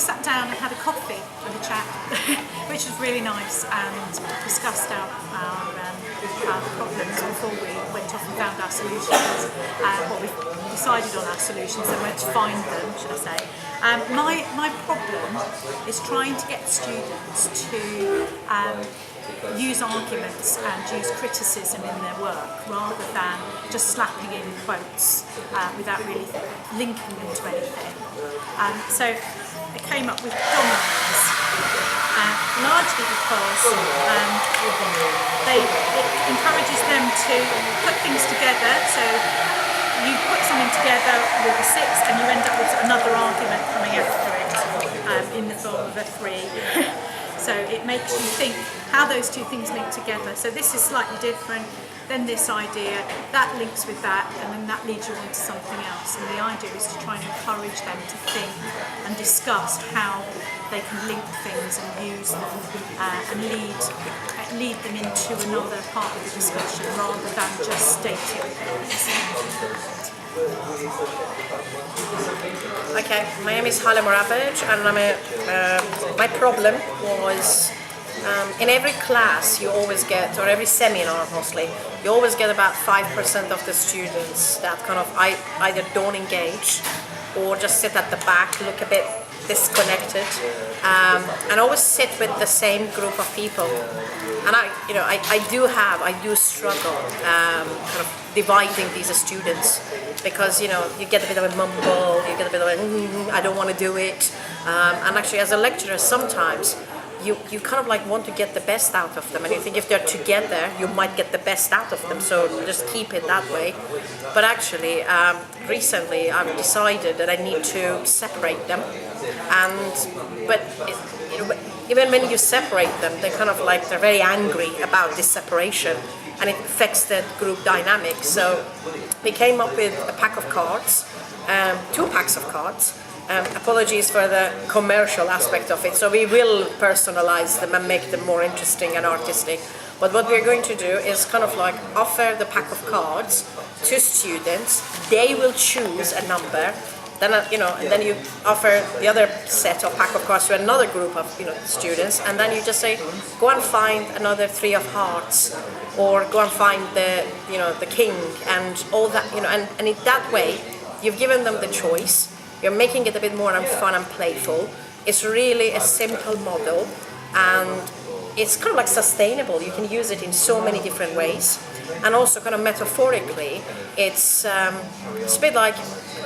sat down and had a coffee and a chat, which was really nice, and discussed our problems before we went off and found our solutions. We decided on our solutions and went to find them, should I say. My problem is trying to get students to use arguments and use criticism in their work rather than just slapping in quotes without really linking them to anything. So I came up with dominoes, largely because it encourages them to put things together. So you put something together with a 6 and you end up with another argument coming after it in the form of a 3. So it makes you think how those two things link together. So this is slightly different than this idea, that links with that, and then that leads you on to something else. And the idea is to try and encourage them to think and discuss how they can link things and use them and lead them into another part of the discussion rather than just stating things. Okay, my name is Hala Moravec, and my problem was in every class you always get, or every seminar mostly, you always get about 5% of the students that kind of either don't engage or just sit at the back, look a bit disconnected, and always sit with the same group of people. And I do struggle kind of dividing these students, because you get a bit of a mumble, you get a bit of a I don't want to do it, and actually as a lecturer sometimes you kind of like want to get the best out of them, and you think if they're together you might get the best out of them, so just keep it that way. But actually recently I've decided that I need to separate them, but even when you separate them, they're very angry about this separation, and it affects the group dynamic. So we came up with a pack of cards, 2 packs of cards. Apologies for the commercial aspect of it. So we will personalize them and make them more interesting and artistic. But what we're going to do is kind of like offer the pack of cards to students. They will choose a number. Then and then you offer the other set of pack of cards to another group of students, and then you just say, go and find another 3 of hearts, or go and find the king, and all that, and in that way you've given them the choice. You're making it a bit more fun and playful. It's really a simple model, and it's kind of like sustainable. You can use it in so many different ways, and also kind of metaphorically, it's a bit like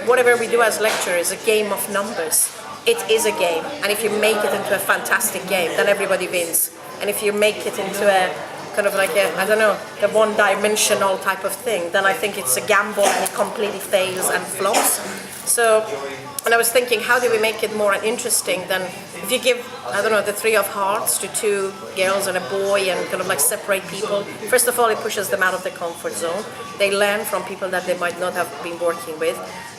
whatever we do as lecturers, a game of numbers. It is a game, and if you make it into a fantastic game, then everybody wins. And if you make it into a kind of like the one-dimensional type of thing, then I think it's a gamble and it completely fails and flops. So, and I was thinking, how do we make it more interesting than if you give, the 3 of hearts to 2 girls and a boy, and kind of like separate people. First of all, it pushes them out of their comfort zone. They learn from people that they might not have been working with.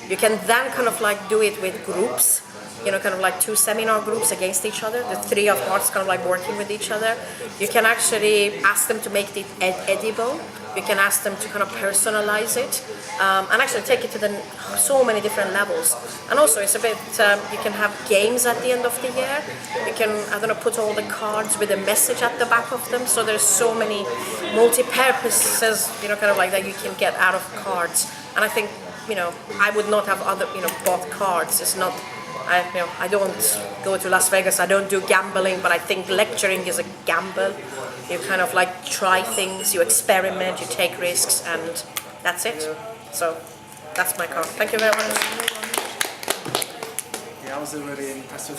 You can then kind of like do it with groups, kind of like 2 seminar groups against each other, the 3 of hearts kind of like working with each other. You can actually ask them to make it edible. You can ask them to kind of personalize it, and actually take it to so many different levels. And also it's a bit, you can have games at the end of the year. You can, put all the cards with a message at the back of them. So there's so many multi-purposes, kind of like that you can get out of cards. And I think, I would not have bought cards. It's not, I don't go to Las Vegas, I don't do gambling, but I think lecturing is a gamble. You kind of like try things, you experiment, you take risks, and that's it. So that's my card. Thank you very much. Yeah, I was really impressed with